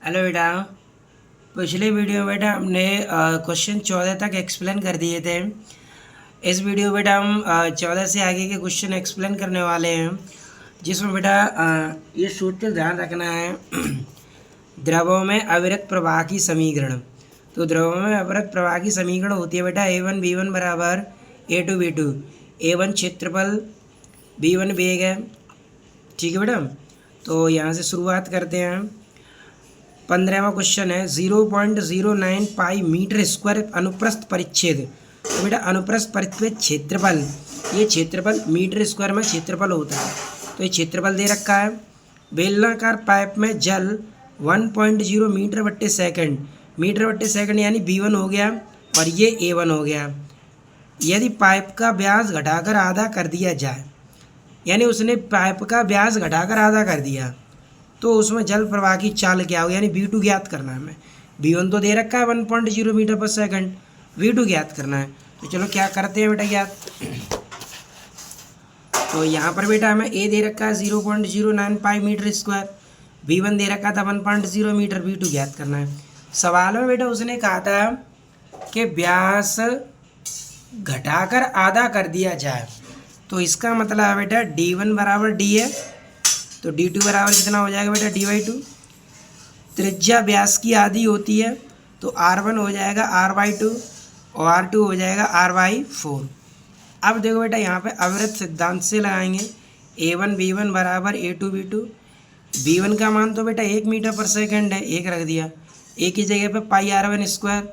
Hello बेटा। पिछले video में बेटा हमने क्वेश्चन 14 तक एक्सप्लेन कर दिए थे। इस वीडियो में बेटा हम 14 से आगे के क्वेश्चन एक्सप्लेन करने वाले हैं, जिसमें बेटा ये सूत्र ध्यान रखना है। द्रवों में अविरत प्रवाह की समीकरण। तो द्रवों में अविरत प्रवाह की समीकरण होती है बेटा A1 B1 बराबर A2 B2। A1 क्षेत्रफल, B1 वेग है। ठीक है बेटा, तो यहाँ से शुरुआत करते हैं। 15वां क्वेश्चन है 0.09 पाई मीटर स्क्वायर अनुप्रस्थ परिच्छेद। तो बेटा अनुप्रस्थ परिच्छेद क्षेत्रफल, ये क्षेत्रफल मीटर स्क्वायर में क्षेत्रफल होता है। तो ये क्षेत्रफल दे रखा है। बेलनाकार पाइप में जल 1.0 मीटर बट्टे सेकंड, मीटर बट्टे सेकंड यानी B1 हो गया और ये A1 हो गया। यदि पाइप का व्यास घटाकर आधा कर दिया जाए, यानी उसने पाइप का व्यास घटाकर आधा कर दिया, तो उसमें जल प्रवाह की चाल क्या होगी, यानी V2 ज्ञात करना है हमें। B1 तो दे रखा है 1.0 मीटर पर सेकंड, V2 ज्ञात करना है। तो चलो क्या करते हैं बेटा ज्ञात। तो यहाँ पर बेटा हमें A दे रखा है 0.09 पाई मीटर स्क्वायर, B1 दे रखा था 1.0 मीटर, V2 ज्ञात करना है। सवाल में बेटा उसने कहा था कि व्यास घटाकर आधा कर दिया जाए, तो इसका मतलब है बेटा D1 बराबर D है, तो D2 बराबर कितना हो जाएगा बेटा D/2। त्रिज्या व्यास की आधी होती है, तो R1 हो जाएगा R/2 और R2 हो जाएगा R/4। अब देखो बेटा यहाँ पे अविरत सिद्धांत से लगाएंगे। A1 B1 बराबर A2 B2। B1 का मान तो बेटा 1 मीटर पर सेकंड है, 1 रख दिया। A की जगह पे पाई R1 स्क्वायर।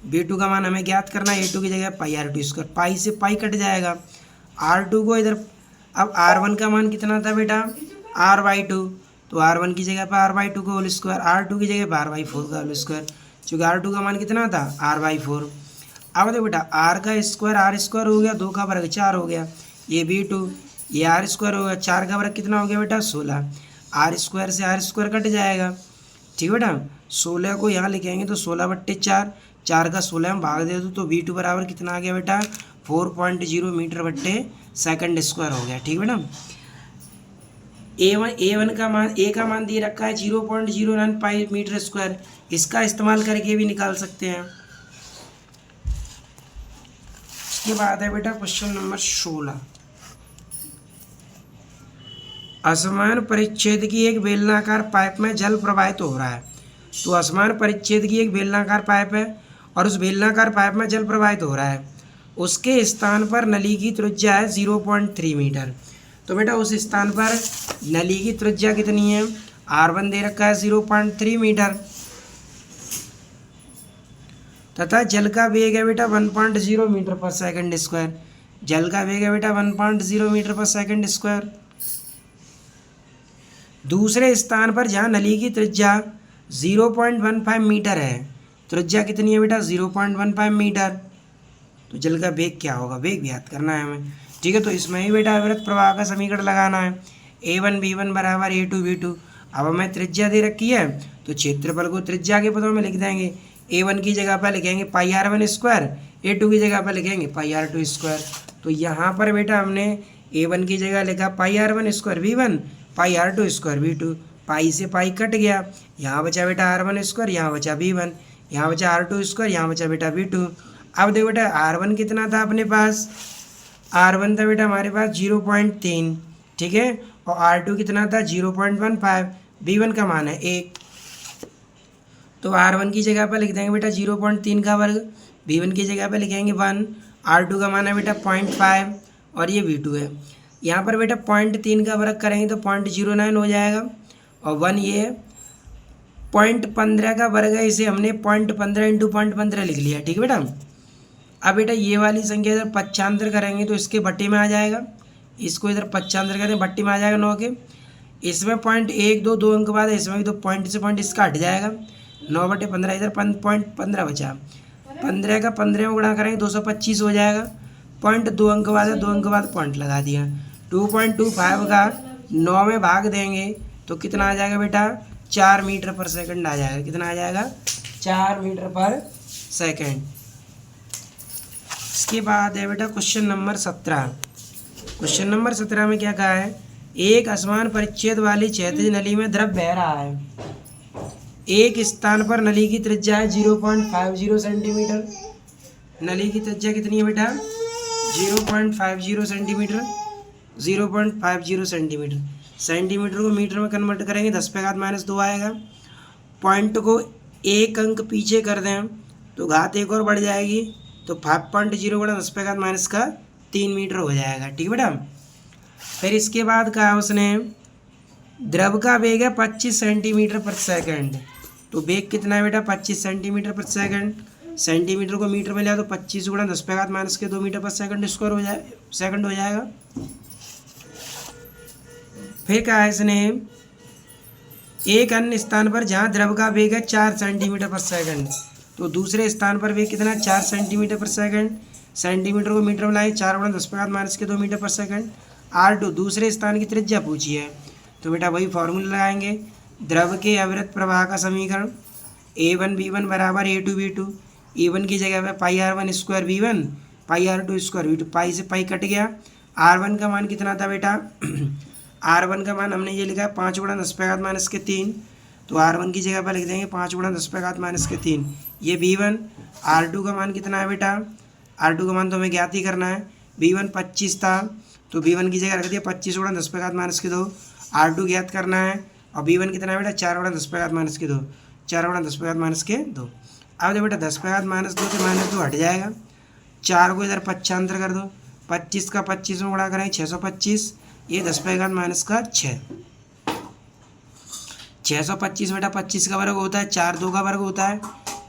B2 का मान हमें ज्ञात करना है, A2 की जगह पाई R2 स्क्वायर। पाई से पाई कट जाएगा, R2 को इधर। अब R1 का मान कितना था बेटा R/2, तो R1 की जगह पर R/2 का होल स्क्वायर, R2 की जगह पर R/4 का होल स्क्वायर, चूँकि R2 का मान कितना था R/4। अब देखो बेटा R का स्क्वायर R स्क्वायर हो गया, 2 का वर्ग 4 हो गया, ये B2, ये R स्क्वायर हो गया, 4 का वर्ग कितना हो गया बेटा 16। R स्क्वायर से R स्क्वायर कट जाएगा। ठीक है बेटा, 16 को यहाँ लिखेंगे तो 16/4, 4 का 16 में भाग दे दो तो V2 बराबर कितना आ गया बेटा 4.0 मीटर बट्टे सेकंड स्क्वायर हो गया। ठीक है बेटा, A1 का मान, A का मान दे रखा है 0.09 पाई मीटर स्क्वायर, इसका इस्तेमाल करके भी निकाल सकते हैं। इसके बाद है बेटा क्वेश्चन नंबर 16। असमान परिच्छेद की एक बेलनाकार पाइप में जल प्रवाहित हो रहा है। तो असमान परिच्छेद की एक बेलनाकार पाइप है और उस बेलनाकार पाइप में जल प्रवाहित हो रहा है। उसके स्थान पर नली की त्रिज्या है 0.3 मीटर। तो बेटा उस स्थान पर नली की त्रिज्या कितनी है, R1 दे रखा है 0.3 मीटर, तथा जल का वेग है बेटा 1.0 मीटर पर सेकंड स्क्वायर। जल का वेग है बेटा 1.0 मीटर पर सेकंड स्क्वायर। दूसरे स्थान पर जहाँ नली की त्रिज्या 0.15 मीटर है, त्रिज्या कितनी है बेटा 0.15 मीटर, तो जल का वेग क्या होगा, वेग ज्ञात करना है हमें। ठीक है, तो इसमें ही बेटा अविरत प्रवाह का समीकरण लगाना है। A1 B1 बराबर A2 B2। अब हमें त्रिज्या दे रखी है, तो क्षेत्रफल को त्रिज्या के पदों में लिख देंगे। A1 की जगह पर लिखेंगे पाई R1 स्क्वायर, A2 की जगह पर लिखेंगे पाई R2 स्क्वायर। तो यहाँ पर बेटा हमने A1 की जगह लिखा पाई R1 स्क्वायर B1, पाई R2 स्क्वायर B2। पाई से पाई कट गया, यहाँ बचा बेटा R1 स्क्वायर, यहाँ बचा B1, यहाँ बचा R2 स्क्वायर, यहाँ बचा बेटा B2। अब देखो बेटा R1 कितना था अपने पास, R1 था बेटा हमारे पास 0.3, ठीक है, और R2 कितना था 0.15, B1 का मान है 1। तो R1 की जगह पर लिख देंगे बेटा 0.3 का वर्ग, B1 की जगह पर लिखेंगे 1, R2 का मान है बेटा 0.5 और ये V2 है। यहाँ पर बेटा 0.3 का वर्ग करेंगे तो 0.09 हो जाएगा, और 1 ये है। 0.15 का वर्ग है, इसे हमने 0.15 इंटू 0.15 लिख लिया। ठीक है बेटा, अब बेटा ये वाली संख्या इधर पक्षांतर करेंगे तो इसके बट्टे में आ जाएगा, इसको इधर पक्षांतर करें बट्टे में आ जाएगा 9 के। इसमें 0.12 2 अंक बाद है, इसमें भी तो पॉइंट से पॉइंट इसका हट जाएगा, 9/15 इधर 0.15 बचा। 15 का 15 में गुणा करेंगे 225 हो जाएगा। 0.2 अंक बाद है, 2 अंक बाद पॉइंट लगा दिया। 2.25 का 9 में भाग देंगे तो कितना आ जाएगा बेटा 4 मीटर पर सेकंड आ जाएगा। कितना आ जाएगा 4 मीटर पर सेकंड। इसके बाद है बेटा क्वेश्चन नंबर 17। क्वेश्चन नंबर 17 में क्या कहा है, एक असमान परिच्छेद वाली क्षैतिज नली में द्रव बह रहा है। एक स्थान पर नली की त्रिज्या है 0.50 सेंटीमीटर। नली की त्रिज्या कितनी है बेटा? 0.50 सेंटीमीटर। 0.50 सेंटीमीटर। सेंटीमीटर को मीटर में कन्वर्ट करेंगे 10⁻⁻2 आएगा। पॉइंट को एक अंक पीछे कर दें तो घात एक और बढ़ जाएगी, तो 5.0 गुणा 10⁻³ मीटर हो जाएगा। ठीक है बेटा। फिर इसके बाद कहा उसने द्रव का वेग है 25 सेंटीमीटर पर सेकंड। तो वेग कितना है बेटा? 25 सेंटीमीटर पर सेकंड। सेंटीमीटर को मीटर में लिया तो 25 गुणा 10⁻⁻2 मीटर पर सेकंड स्क्वायर हो जाए सेकंड हो जाएगा। फिर कहा है इसने एक अन्य स्थान पर जहाँ द्रव का वेग है 4 सेंटीमीटर पर सेकंड, तो दूसरे स्थान पर वेग कितना है? 4 सेंटीमीटर पर सेकंड। सेंटीमीटर को मीटर में लाए 4 गुणा 10⁻⁻2 मीटर पर सेकंड। R2 दूसरे स्थान की त्रिज्या पूछी है, तो बेटा वही फॉर्मूला लगाएंगे। द्रव के अविरत प्रवाह का समीकरण A1V1 बराबर A2V2। A1 की जगह पे πr1 square V1 πr2 square V2। पाई से पाई कट गया। R1 का मान कितना था बेटा? R1 का मान हमने ये लिखा है 5 गुणा 10⁻⁻3। तो R1 की जगह पर लिख देंगे 5 गुणा 10⁻⁻3। ये V1। R2 का मान कितना है बेटा? R2 का मान तो हमें ज्ञात ही करना है। V1 25 था, तो V1 की जगह रख दिया 25 गुणा 10⁻⁻2। R2 ज्ञात करना है, और V1 कितना है बेटा? 4 गुणा 10⁻⁻2। 4 गुणा 10⁻⁻2। अब देखो बेटा 10⁻⁻2 से -2 हट जाएगा। 4 को इधर पक्षांतर कर दो, 25 का 25 में गुणा करें 625। ये 10⁻⁻6। 625 बेटा 25 का वर्ग होता है, 4 2 का वर्ग होता है,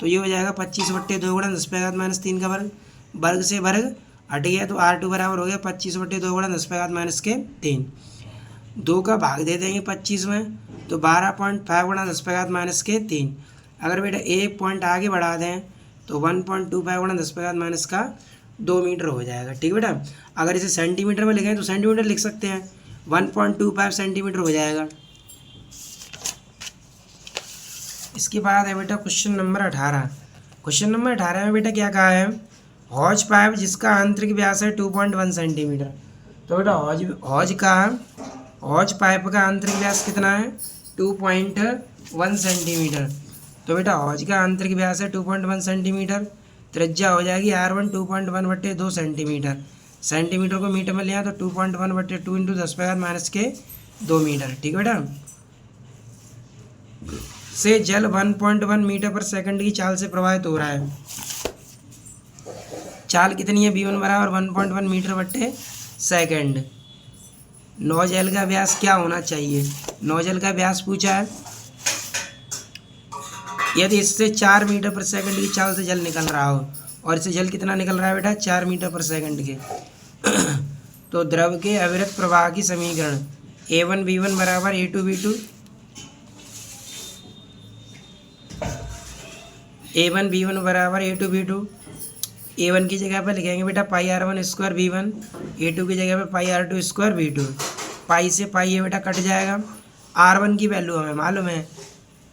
तो ये हो जाएगा 25/2 गुणा 10⁻⁻3 का वर्ग। वर्ग से वर्ग हट गया, तो R2 बराबर हो गया 25/2 गुणा 10⁻⁻3। 2 का भाग दे देंगे 25 में, तो 12.5 गुणा 10⁻⁻3। अगर बेटा एक पॉइंट आगे बढ़ा दें तो 1.25 गुणा 10⁻⁻2 मीटर हो जाएगा। ठीक है बेटा। अगर इसे सेंटीमीटर में लिखें तो सेंटीमीटर लिख सकते हैं, 1.25 सेंटीमीटर हो जाएगा। इसके बाद है बेटा क्वेश्चन नंबर 18। क्वेश्चन नंबर 18 में बेटा क्या कहा है? हौज पाइप जिसका आंतरिक व्यास है 2.1 सेंटीमीटर। तो बेटा हौज पाइप का आंतरिक व्यास कितना है? 2.1 सेंटीमीटर। तो बेटा हौज का आंतरिक व्यास है 2.1 सेंटीमीटर। त्रिज्या हो जाएगी R1 2.1/2 सेंटीमीटर। सेंटीमीटर को मीटर में लिया तो 2.1/2 इंटू 10⁻⁻2 मीटर। ठीक है बेटा। से जल 1.1 मीटर पर सेकंड की चाल से प्रवाहित हो रहा है। चाल कितनी है? V1 बराबर 1.1 मीटर बट्टे सेकंड। नोजल का व्यास क्या होना चाहिए? नोजल का व्यास पूछा है। यदि इससे 4 मीटर पर सेकंड की चाल से जल निकल रहा हो, और इससे जल कितना निकल रहा है बेटा? 4 मीटर पर सेकंड के, तो द्रव के अविरत प्रवाह की समीकरण A1V1 बराबर A2V2। A1V1 बराबर A2V2। A1 की जगह पर लिखेंगे बेटा πr1 स्क्वायर V1। A2 की जगह पर πr2 स्क्वायर V2। पाई से पाई ये बेटा कट जाएगा। R1 की वैल्यू हमें मालूम है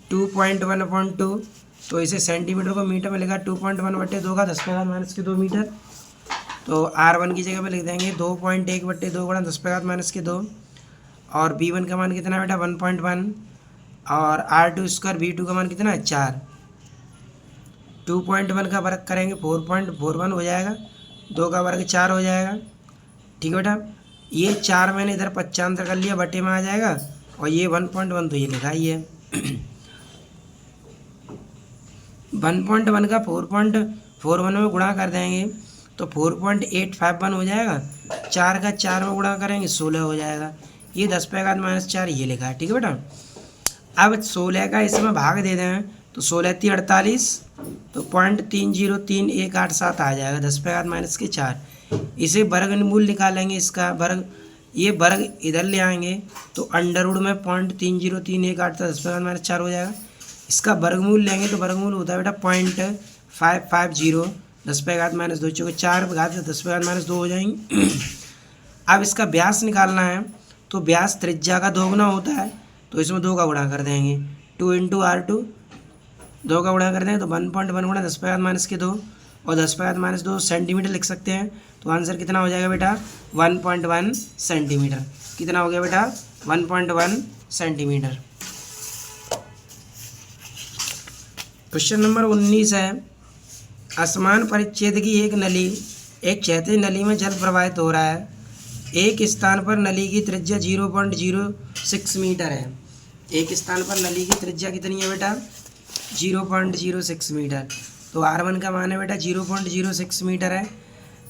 2.1/2, तो इसे सेंटीमीटर को मीटर में लिखा 2.1/2 का 10⁻⁻2 मीटर। तो R1 की जगह पर लिख देंगे 2.1/2 गुणा 10⁻⁻2। और V1 का मान कितना है बेटा? 1.1। और R2 स्क्वायर V2 का मान कितना है? 4। 2.1 का वर्ग करेंगे 4.41 हो जाएगा। 2 का वर्ग 4 हो जाएगा। ठीक है बेटा। ये 4 मैंने इधर पक्षांतर कर लिया, बटे में आ जाएगा, और ये 1.1 तो ये लिखा ही है। 1.1 का 4.41 में गुणा कर देंगे तो 4.851 हो जाएगा। 4 का 4 में गुणा करेंगे 16 हो जाएगा। ये 10⁻⁻4 ये लिखा है। ठीक है बेटा। अब 16 का इसमें भाग दे दें तो 16 × 48, तो 0.303187 आ जाएगा 10⁻⁻4। इसे वर्गमूल निकालेंगे, इसका वर्ग, ये वर्ग इधर ले आएंगे तो अंडरवुड में 0.303187 10⁻⁻4 हो जाएगा। इसका वर्गमूल लेंगे तो वर्गमूल होता है बेटा 0.550 10⁻⁻2, चूँकि 4 घात 10⁻⁻2 हो जाएंगे। अब इसका व्यास निकालना है, तो व्यास त्रिज्या का 2 गुना होता है, तो इसमें 2 का गुणा कर देंगे। 2 × R2, 2 का गुणा कर दें तो 1.1 गुणा 10⁻⁻2, और 10⁻⁻2 सेंटीमीटर लिख सकते हैं। तो आंसर कितना हो जाएगा बेटा? 1.1 सेंटीमीटर। कितना हो गया बेटा? 1.1 सेंटीमीटर। क्वेश्चन नंबर 19 है, असमान परिच्छेद की एक नली, एक क्षैतिज नली में जल प्रवाहित हो रहा है। एक स्थान पर नली की त्रिज्या 0.06 मीटर है। एक स्थान पर नली की त्रिज्या कितनी है बेटा? 0.06 मीटर। तो R1 का मान है बेटा 0.06 मीटर है।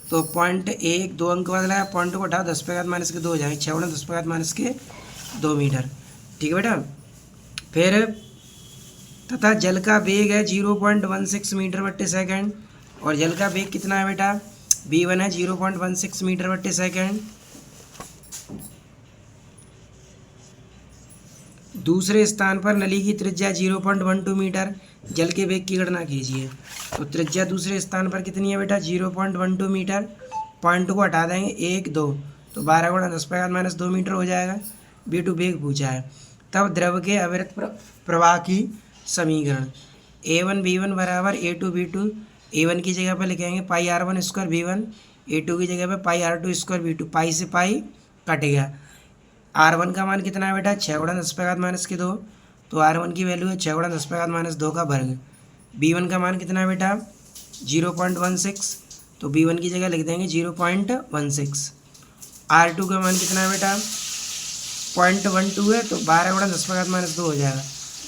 तो पॉइंट 1 2 अंक बाद लगा, पॉइंट को उठाओ 10 पे माइनस के 2 हो जाएंगे, 6 10 पे माइनस के 2 मीटर। ठीक है बेटा। फिर तथा जल का वेग है 0.16 मीटर बट्टे सेकेंड, और जल का वेग कितना है बेटा? V1 है 0.16 मीटर बट्टे सेकेंड। दूसरे स्थान पर नली की त्रिज्या 0.12 मीटर, जल के वेग की गणना कीजिए। तो त्रिज्या दूसरे स्थान पर कितनी है बेटा? 0.12 मीटर। पॉइंट को हटा देंगे 1 2, तो 12 गुणा 10 पे माइनस 2 मीटर हो जाएगा। V2 वेग पूछा है। तब द्रव के अविरत प्रवाह की समीकरण A1 B1 बराबर A2 B2। A1 की जगह पर लिखेंगे पाई R1 स्क्वायर V1, A2 की जगह पर पाई R2 स्क्वायर V2। पाई से पाई कट गया। R1 का मान कितना है बेटा? 6 गुणा 10 पे माइनस के 2, तो R1 की वैल्यू है 6 गुणा 10 पे माइनस 2 का वर्ग। B1 का मान कितना है बेटा? 0.16, तो B1 की जगह लिख देंगे 0.16। R2 का मान कितना है बेटा? 0.12 है, तो 12 गुणा 10 पे माइनस 2 हो जाएगा,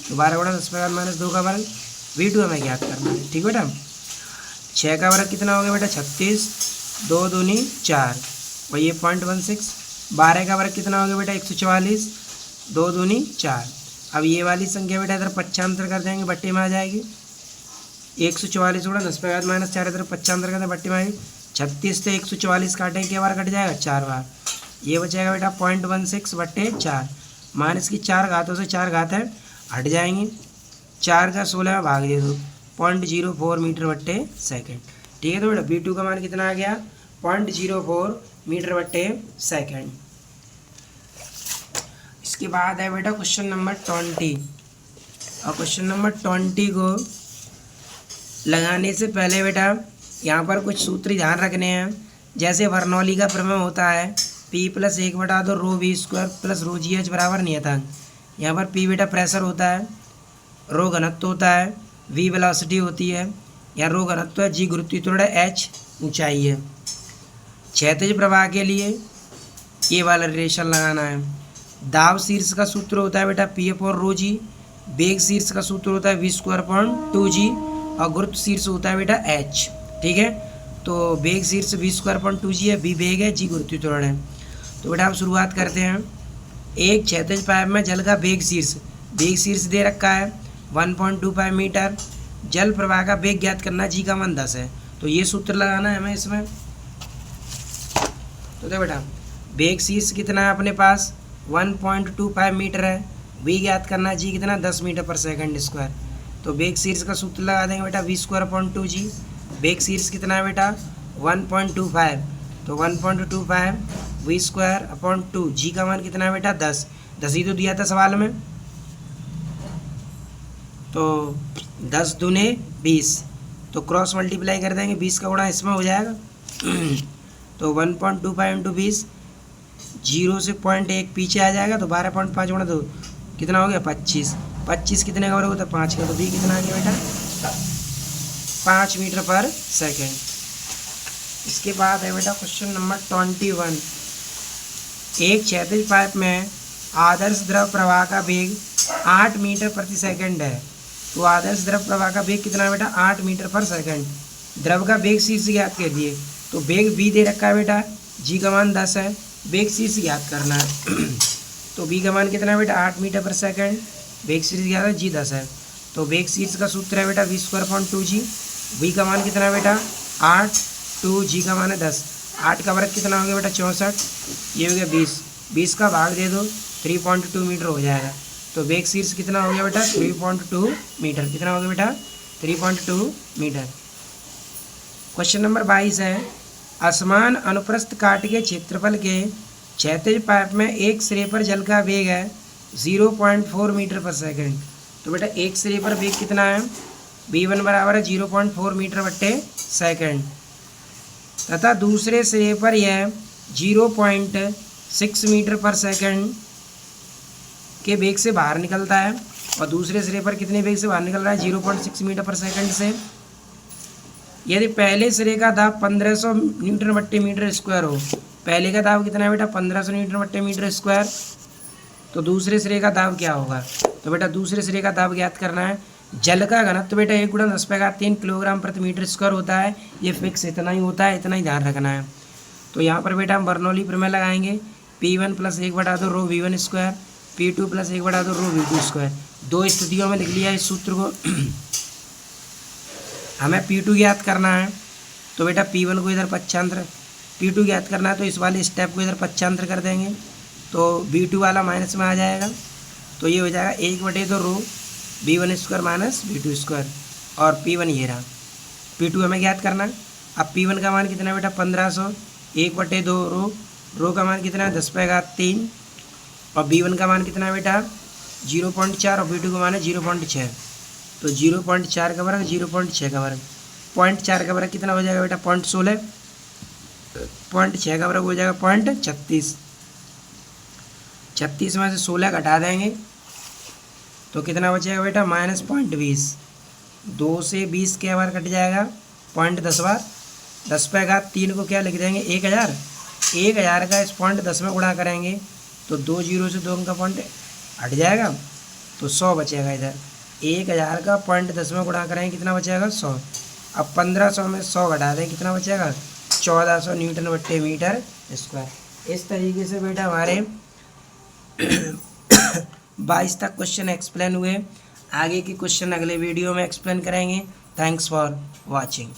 तो 12 गुणा 10 पे माइनस 2 का वर्ग। V2 हमें ज्ञात करना है। ठीक बेटा। 6 का वर्ग कितना हो गया बेटा? 36, 2 दूनी 4, और ये 0.16। 12 का वर्ग कितना हो गया बेटा? 144, 2 दूनी 4। अब ये वाली संख्या बेटा इधर पक्षांतर कर देंगे, बट्टे में आ जाएगी। 144 गुणा 10 पे माइनस 4 इधर पक्षांतर करते बट्टे में आएगी। 36 से 144 काटेंगे, क्या बार कट जाएगा? 4 बार। ये बचेगा बेटा 0.16 बट्टे 4। माइनस की 4 घातों से 4 घातें हट जाएंगी। 4 का 16 में भाग दे दो, 0.04 मीटर बट्टे सेकेंड। ठीक है। तो बेटा V2 का मान कितना आ गया? 0.04 मीटर बट्टे सेकेंड। इसके बाद है बेटा क्वेश्चन नंबर 20, और क्वेश्चन नंबर 20 को लगाने से पहले बेटा यहाँ पर कुछ सूत्र ध्यान रखने हैं। जैसे बर्नौली का प्रमेय होता है P + 1/2 रो V स्क्वायर प्लस रो GH बराबर नियतांक। यहाँ पर P बेटा प्रेशर होता है, रो घनत्व होता है, V वेलोसिटी होती है, या रो घनत्व है, G गुरुत्वीय त्वरण है, H ऊंचाई है। क्षैतिज प्रवाह के लिए ये वाला रिलेशन लगाना है। दाब शीर्ष का सूत्र होता है बेटा P/F और रो G। वेग शीर्ष का सूत्र होता है V²/2G, और गुरुत्व शीर्ष होता है बेटा H। ठीक है। तो वेग शीर्ष V²/2G है, V वेग है, G गुरुत्वीय त्वरण है। तो बेटा हम शुरुआत करते हैं। एक क्षैतिज पाइप में जल का वेग शीर्ष दे रखा है 1.25 मीटर। जल प्रवाह का वेग ज्ञात करना, G का मान 10 है। तो ये सूत्र लगाना है हमें इसमें। तो देखो बेटा वेग शीर्ष कितना है अपने पास? 1.25 मीटर है। V ज्ञात करना, G कितना? 10 मीटर पर सेकंड स्क्वायर। तो वेग शीर्ष का सूत्र लगा देंगे बेटा V²/2G। वेग शीर्ष कितना है बेटा? 1.25, तो 1.25 V²/2। G का मान कितना है बेटा? 10 ही तो दिया था सवाल में। तो 10 दूने 20, तो क्रॉस मल्टीप्लाई कर देंगे, 20 का गुणा इसमें हो जाएगा। तो 1.25 इंटू 20, 0 से 0.1 पीछे आ जाएगा, तो 12.5 गुणा 2 कितना हो गया? 25। 25 कितने का वर्ग होता है? 5 का। तो V कितना आ गया बेटा? 5 मीटर पर सेकेंड। इसके बाद है बेटा क्वेश्चन नंबर 21। एक क्षैतिज पाइप में आदर्श द्रव प्रवाह का वेग 8 मीटर प्रति सेकंड है। तो आदर्श द्रव प्रवाह का वेग कितना है बेटा? 8 मीटर पर सेकंड। द्रव का वेग शीर्ष ज्ञात कर दिए। तो वेग V दे रखा है बेटा, G का मान 10 है, वेग शीर्ष ज्ञात करना है। तो V का मान कितना है बेटा? 8 मीटर पर सेकंड। वेग शीर्ष ज्ञात है, G 10 है। तो वेग शीर्ष का सूत्र है बेटा V²/2G। V का मान कितना है बेटा? 8, 2 G का मान है 10। 8 का वर्ग कितना हो गया बेटा? 64। ये हो गया 20। 20 का भाग दे दो, 3.2 मीटर हो जाएगा। तो वेग शीर्ष कितना हो गया बेटा? 3.2 मीटर। कितना हो गया बेटा? 3.2 मीटर। क्वेश्चन नंबर 22 है, असमान अनुप्रस्थ काट के क्षेत्रफल के क्षैतिज पाइप में एक सिरे पर जल का वेग है 0.4 मीटर पर सेकंड। तो बेटा एक सिरे पर वेग कितना है? V1 बराबर है 0.4 मीटर बट्टे सेकंड, तथा दूसरे सिरे पर यह 0.6 मीटर पर सेकंड के वेग से बाहर निकलता है। और दूसरे सिरे पर कितने वेग से बाहर निकल रहा है 0.6 मीटर पर सेकंड से। यदि पहले सिरे का दाब 1500 न्यूटन बट्टे मीटर स्क्वायर हो, पहले का दाब कितना है बेटा 1500 न्यूटन बट्टे मीटर स्क्वायर, तो दूसरे सिरे का दाब क्या होगा। तो बेटा दूसरे सिरे का दाब ज्ञात करना है। जल का घनत्व बेटा 1 × 10⁻³ किलोग्राम प्रति मीटर स्क्वायर होता है, ये फिक्स इतना ही होता है, इतना ही ध्यान रखना है। तो यहाँ पर बेटा हम बर्नौली प्रमेय लगाएंगे, P1 + 1/2 रो V1 स्क्वायर, P2 + 1/2 रो V2 स्क्वायर। दो स्थितियों में लिख लिया इस सूत्र को। हमें P2 ज्ञात करना है, तो बेटा P1 को इधर पक्षांतर, P2 ज्ञात करना है तो इस वाले स्टेप को इधर पक्षांतर कर देंगे, तो V2 वाला माइनस में आ जाएगा, तो ये हो जाएगा 1/2 रो V1 square minus V2 square, और P1 ये रहा। P2 हमें ज्ञात करना है। अब P1 का मान कितना है बेटा 1500, 1/2 रो का मान कितना है 10⁻³ और V1 का मान कितना है बेटा 0.4 और V2 का मान है 0.6, तो 0.4 का वर्ग 0.6 का वर्ग, 0.4 का वर्ग कितना हो जाएगा बेटा 0.16, 0.6 का वर्ग हो जाएगा 0.36, 36 में से 16 घटा देंगे तो कितना बचेगा बेटा -0.20, 2 से 20 के बार कट जाएगा 0.10 बार, 10⁻³ को क्या लिख देंगे 1000, 1000 का इस 0.10 में गुणा करेंगे तो 2 0 से 2 अंक का पॉइंट हट जाएगा, तो 100 बचेगा इधर। 1000 का 0.10 में गुणा करेंगे कितना बचेगा 100। अब 1500 में 100 घटा दें कितना बचेगा 1400 न्यूटन बट्टे मीटर स्क्वायर। इस तरीके से बेटा हमारे 22 तक क्वेश्चन एक्सप्लेन हुए। आगे के क्वेश्चन अगले वीडियो में एक्सप्लेन करेंगे। Thanks for watching.